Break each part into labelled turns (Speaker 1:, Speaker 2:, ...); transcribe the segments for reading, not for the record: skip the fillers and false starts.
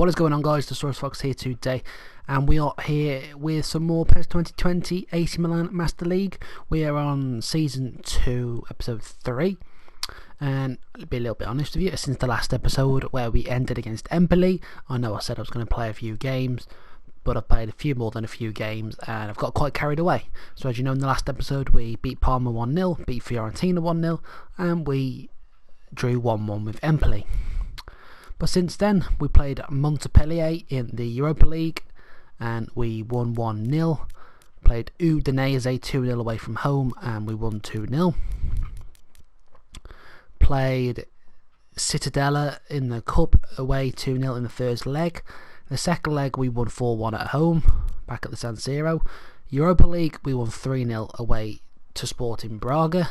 Speaker 1: What is going on, guys? The Source Fox here today, and we are here with some more PES 2020 AC Milan Master League. We are on Season 2, Episode 3, and I'll be a little bit honest with you, since the last episode where we ended against Empoli, I know I said I was going to play a few games, but I've played a few more than a few games, and I've got quite carried away. So as you know, in the last episode we beat Parma 1-0, beat Fiorentina 1-0, and we drew 1-1 with Empoli. But since then, we played Montpellier in the Europa League, and we won 1-0. Played Udinese 2-0 away from home, and we won 2-0. Played Cittadella in the Cup away 2-0 in the first leg. The second leg, we won 4-1 at home, back at the San Siro. Europa League, we won 3-0 away to Sporting Braga.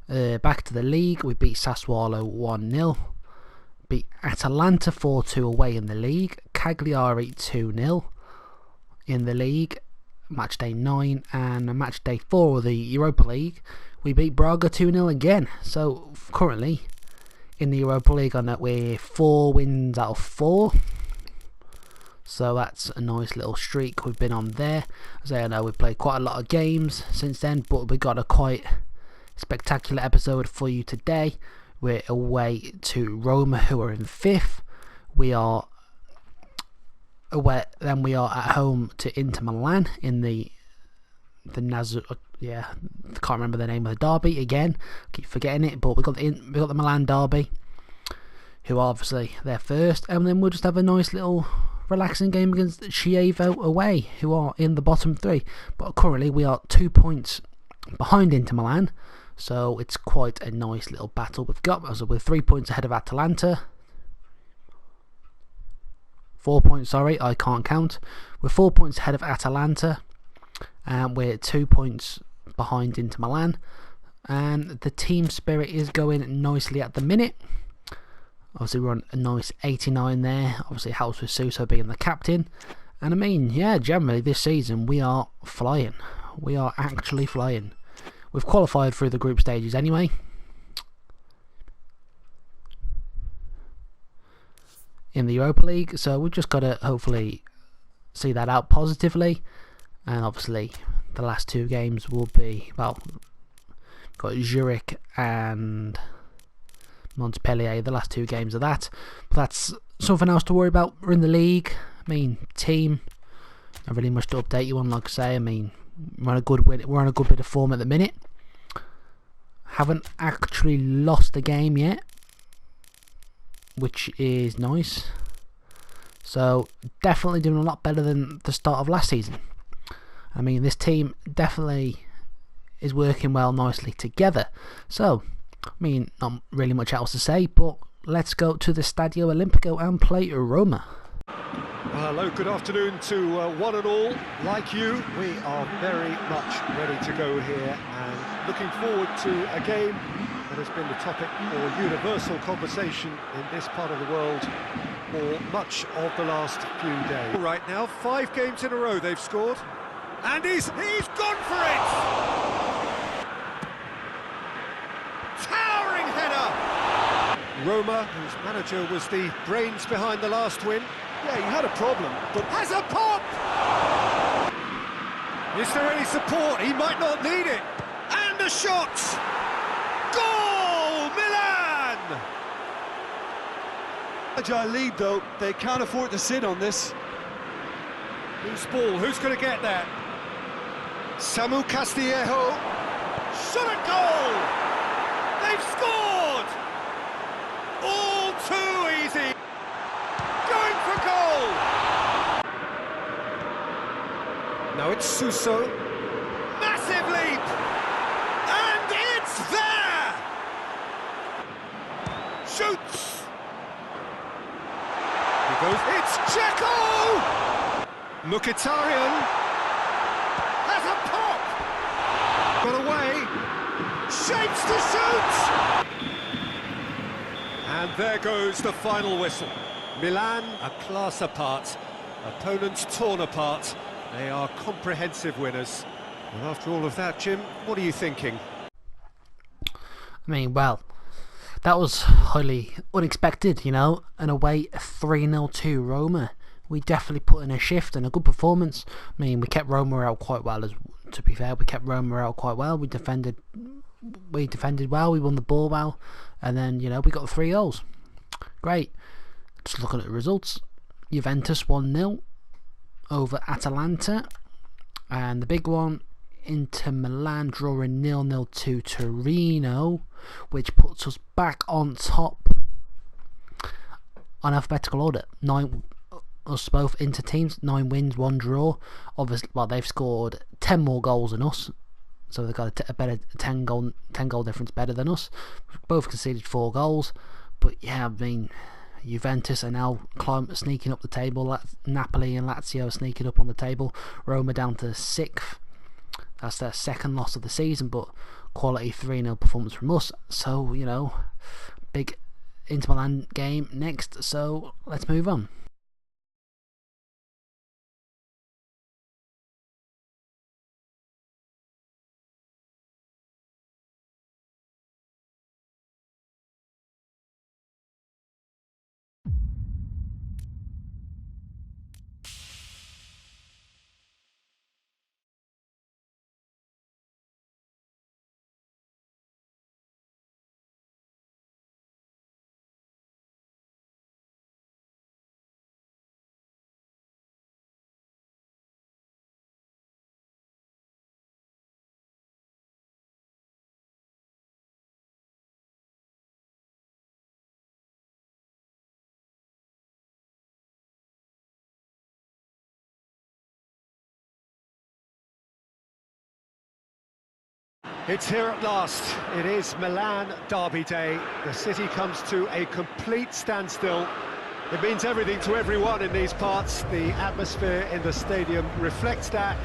Speaker 1: Back to the league, we beat Sassuolo 1-0. Beat Atalanta 4-2 away in the league. Cagliari 2-0 in the league, match day 9, and match day 4 of the Europa League we beat Braga 2-0 again. So currently in the Europa League on that, we're 4 wins out of 4, so that's a nice little streak we've been on there. As I know, we've played quite a lot of games since then, but we got a quite spectacular episode for you today. We're away to Roma, who are in 5th. We are away, then we are at home to Inter Milan in the I can't remember the name of the derby again. I keep forgetting it, but we got the Milan derby, who are obviously they're first, and then we'll just have a nice little relaxing game against Chievo away, who are in the bottom 3. But currently we are 2 points behind Inter Milan. So it's quite a nice little battle we've got. So we're 3 points ahead of Atalanta. 4 points, sorry, I can't count. We're 4 points ahead of Atalanta. And we're 2 points behind Inter Milan. And the team spirit is going nicely at the minute. Obviously we're on a nice 89 there. Obviously it helps with Suso being the captain. And I mean, yeah, generally this season we are flying. We are actually flying. We've qualified through the group stages anyway. In the Europa League, so we've just got to hopefully see that out positively. And obviously the last 2 games will be, well, got Zurich and Montpellier, the last 2 games of that. But that's something else to worry about. We're in the league. I mean, team, not really much to update you on, like I say. I mean, we're on a good bit of form at the minute. Haven't actually lost a game yet, which is nice. So definitely doing a lot better than the start of last season. I mean, this team definitely is working well nicely together. So, I mean, not really much else to say, but let's go to the Stadio Olimpico and play Roma.
Speaker 2: Hello, good afternoon to one and all. Like you, we are very much ready to go here and looking forward to a game that has been the topic for universal conversation in this part of the world for much of the last few days. Right now, 5 games in a row they've scored, and he's gone for it! Towering header! Roma, whose manager was the brains behind the last win. Yeah, he had a problem, but has a pop! Is there any support? He might not need it. And a shot! Goal! Milan!
Speaker 3: Agile lead, though. They can't afford to sit on this.
Speaker 2: Loose ball. Who's going to get that? Samu Castillejo. Shot a goal! They've scored! All too easy. Going for goal! Now it's Suso. Massive leap! And it's there! Shoots! He goes, it's Checo! Mkhitaryan has a pop! Got away! Shapes to shoot! And there goes the final whistle. Milan, a class apart, opponents torn apart. They are comprehensive winners. And after all of that, Jim, what are you thinking?
Speaker 1: I mean, well, that was highly unexpected, you know. An away 3-0 to Roma. We definitely put in a shift and a good performance. I mean, we kept Roma out quite well. To be fair, we kept Roma out quite well. We defended well. We won the ball well, and then, you know, we got the 3 goals. Great. Just looking at the results, Juventus 1-0 over Atalanta, and the big one, Inter Milan drawing 0-0 to Torino, which puts us back on top on alphabetical order. 9, us both Inter teams, 9 wins, 1 draw. Obviously, well, they've scored 10 more goals than us, so they've got a better 10 goal difference better than us. Both conceded 4 goals, but yeah, I mean, Juventus are now sneaking up the table. Napoli and Lazio are sneaking up on the table. Roma down to 6th. That's their 2nd loss of the season, but quality 3-0 performance from us. So, you know, big Inter Milan game next. So let's move on.
Speaker 2: It's here at last. It is Milan derby day. The city comes to a complete standstill. It means everything to everyone in these parts. The atmosphere in the stadium reflects that.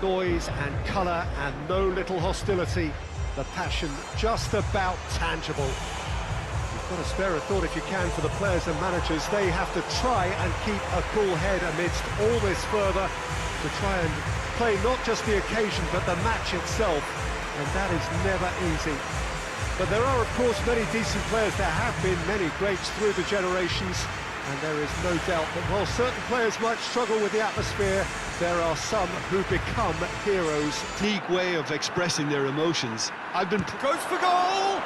Speaker 2: Noise and colour and no little hostility. The passion just about tangible. You've got to spare a thought if you can for the players and managers. They have to try and keep a cool head amidst all this further, to try and play not just the occasion but the match itself. And that is never easy. But there are, of course, many decent players. There have been many greats through the generations, and there is no doubt that while certain players might struggle with the atmosphere, there are some who become heroes.
Speaker 3: Unique way of expressing their emotions.
Speaker 2: Goes for goal!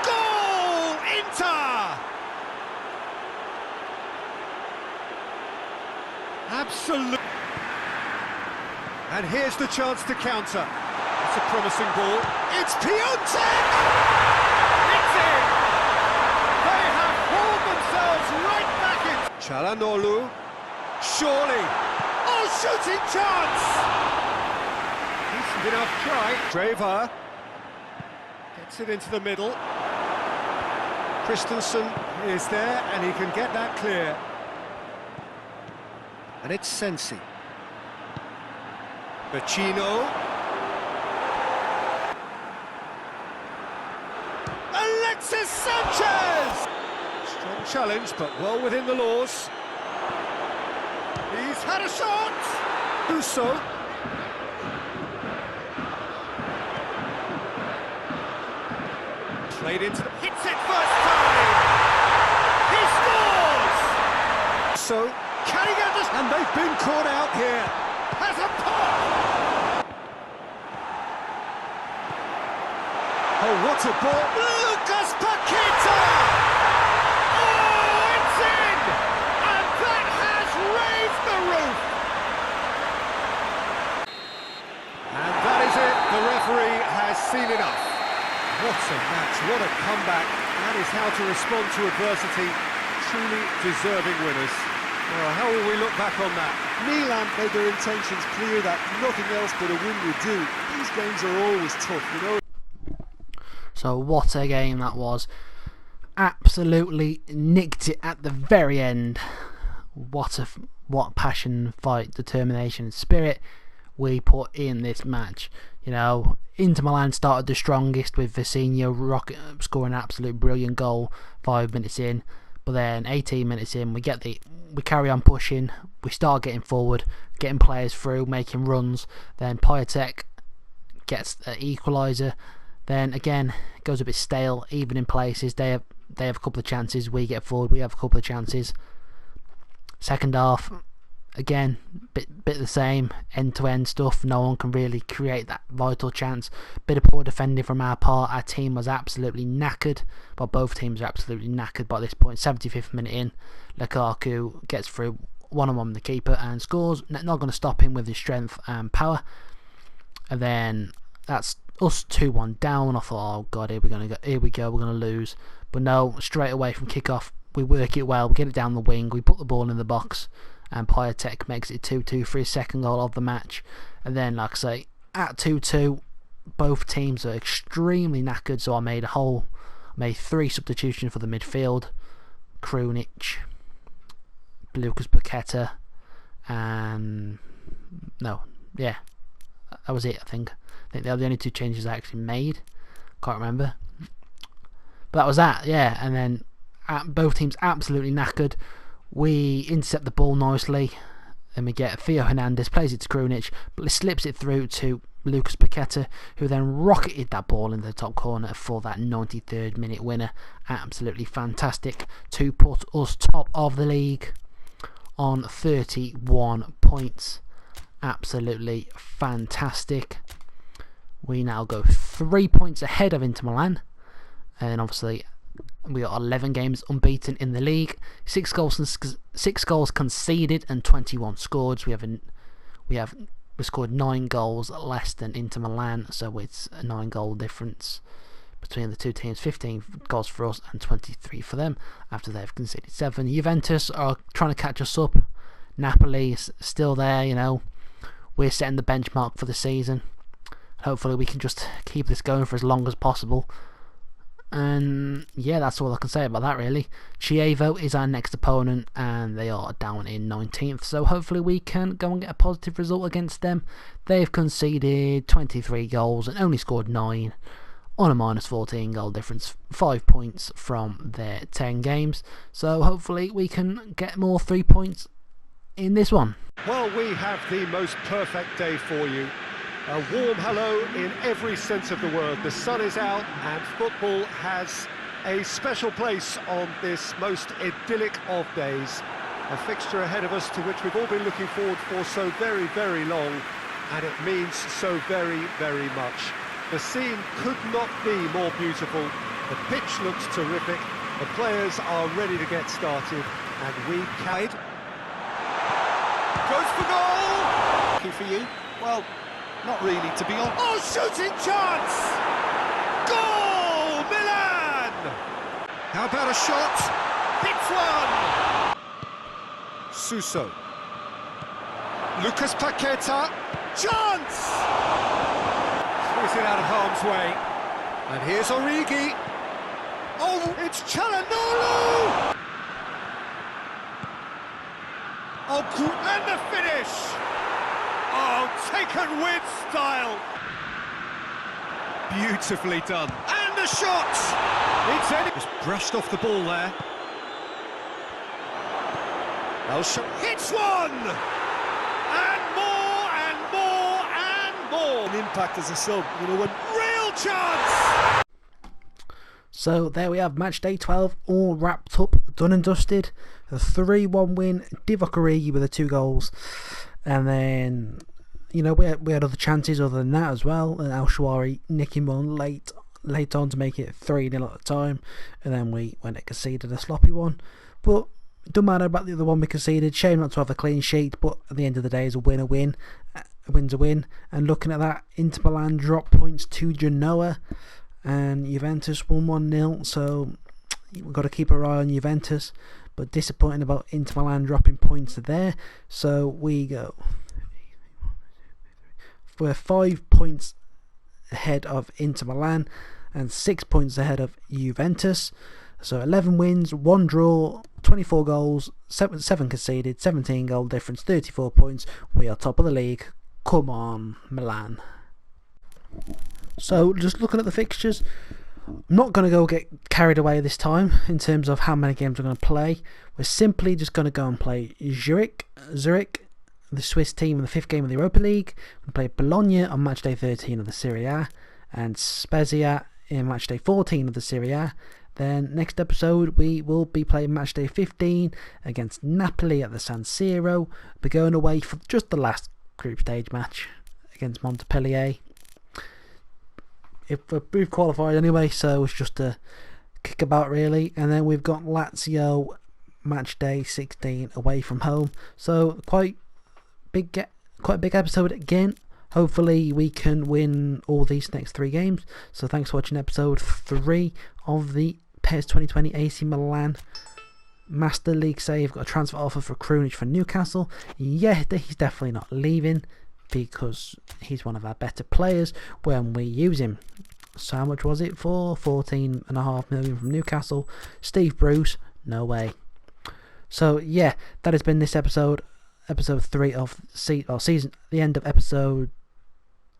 Speaker 2: Goal! Inter! Absolutely. And here's the chance to counter. It's a promising ball. It's Piontek! It's in! They have pulled themselves right back in. Çalhanoğlu. Surely. Oh, shooting chance! Decent enough try. Chievo gets it into the middle. Christensen is there, and he can get that clear. And it's Sensi. Vecino. Alexis Sanchez! Strong challenge, but well within the laws. He's had a shot! Uso. Played into the... Hits it first time! He scores! So, can he get this? And they've been caught out here. Has a pop! Oh, what a ball! Lucas Paqueta! Oh, it's in! And that has raised the roof! And that is it. The referee has seen enough. What a match, what a comeback. That is how to respond to adversity. Truly deserving winners. Well, how will we look back on that?
Speaker 3: Milan made their intentions clear that nothing else but a win would do. These games are always tough, you know.
Speaker 1: So what a game that was. Absolutely nicked it at the very end. What passion, fight, determination and spirit we put in this match. You know, Inter Milan started the strongest with Vecino scoring an absolute brilliant goal 5 minutes in, but then 18 minutes in we carry on pushing, we start getting forward, getting players through, making runs. Then Piontek gets the equaliser. Then again, it goes a bit stale, even in places. They have a couple of chances, we get forward, we have a couple of chances. Second half, again, bit the same, end-to-end stuff. No one can really create that vital chance. Bit of poor defending from our part. Our team was absolutely knackered. Well, both teams are absolutely knackered by this point. 75th minute in, Lukaku gets through one-on-one with the keeper and scores. Not going to stop him with his strength and power. And then that's us 2-1 down. I thought, oh god, here we go, we're going to lose. But no, straight away from kickoff, we work it well, we get it down the wing, we put the ball in the box, and Piatek makes it 2-2 for his second goal of the match. And then, like I say, at 2-2, both teams are extremely knackered, so I made 3 substitutions for the midfield. Krunic, Lucas Paqueta, and that was it. I think they were the only 2 changes I actually made. Can't remember, but that was that. Yeah, and then both teams absolutely knackered. We intercept the ball nicely, and we get Theo Hernandez plays it to Krunic, but slips it through to Lucas Paqueta, who then rocketed that ball into the top corner for that 93rd minute winner. Absolutely fantastic to put us top of the league on 31 points. Absolutely fantastic. We now go 3 points ahead of Inter Milan, and obviously we got 11 games unbeaten in the league. 6 goals conceded and 21 scored. We scored 9 goals less than Inter Milan, so it's a 9-goal difference between the two teams. 15 goals for us and 23 for them after they've conceded 7. Juventus are trying to catch us up. Napoli is still there, you know. We're setting the benchmark for the season. Hopefully we can just keep this going for as long as possible. And yeah, that's all I can say about that really. Chievo is our next opponent, and they are down in 19th, so hopefully we can go and get a positive result against them. They've conceded 23 goals and only scored 9 on a minus 14 goal difference, 5 points from their 10 games, so hopefully we can get more 3 points in this one.
Speaker 2: Well, we have the most perfect day for you. A warm hello in every sense of the word. The sun is out and football has a special place on this most idyllic of days. A fixture ahead of us to which we've all been looking forward for so very, very long, and it means so very, very much. The scene could not be more beautiful. The pitch looks terrific. The players are ready to get started, and we can... Goes for goal!
Speaker 3: Looking for you? Well, not really, to be honest.
Speaker 2: Oh, shooting chance! Goal! Milan!
Speaker 3: How about a shot?
Speaker 2: Hits one!
Speaker 3: Suso. Lucas Paqueta.
Speaker 2: Chance! Squeeze it out of harm's way.
Speaker 3: And here's Origi.
Speaker 2: Oh, it's Çalhanoğlu! Oh, and the finish! Oh, taken with style!
Speaker 3: Beautifully done.
Speaker 2: And the shot! It's any...
Speaker 3: Just brushed off the ball there.
Speaker 2: Hits one! And more, and more, and more!
Speaker 3: An impact as a sub, you know, when...
Speaker 2: Real chance!
Speaker 1: So there we have match day 12 all wrapped up, done and dusted. A 3-1 win, Divock Origi with the 2 goals. And then, you know, we had other chances other than that as well. And El Shawari nicking one late on to make it 3-0 at the time. And then we went and conceded a sloppy one. But it doesn't matter about the other one we conceded. Shame not to have a clean sheet, but at the end of the day, it's a win, a win. A win's a win. And looking at that, Inter Milan dropped points to Genoa. And Juventus won 1-0. So we've got to keep our eye on Juventus. But disappointing about Inter Milan dropping points there. So we go. We're 5 points ahead of Inter Milan and 6 points ahead of Juventus. So 11 wins, 1 draw, 24 goals, 7 conceded, 17 goal difference, 34 points. We are top of the league. Come on, Milan. So just looking at the fixtures, I'm not going to go get carried away this time in terms of how many games we're going to play. We're simply just going to go and play Zurich, the Swiss team in the 5th game of the Europa League. We play Bologna on match day 13 of the Serie A. and Spezia in matchday 14 of the Serie A. Then next episode we will be playing matchday 15 against Napoli at the San Siro. We're going away for just the last group stage match against Montpellier. We've qualified anyway, so it's just a kickabout really. And then we've got Lazio matchday 16 away from home. So quite a big episode again. Hopefully we can win all these next 3 games. So thanks for watching episode 3 of the PES 2020 AC Milan Master League save. Got a transfer offer for Krunic for Newcastle. Yeah, he's definitely not leaving because he's one of our better players when we use him. So how much was it for? 14.5 million from Newcastle. Steve Bruce, no way. So yeah, that has been this episode 3 of season, the end of episode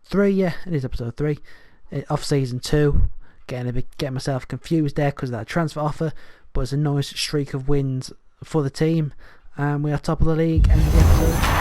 Speaker 1: 3. Yeah, it is episode 3 of season 2. Getting myself confused there because of that transfer offer, but it's a nice streak of wins for the team, and we are top of the league. End of the episode.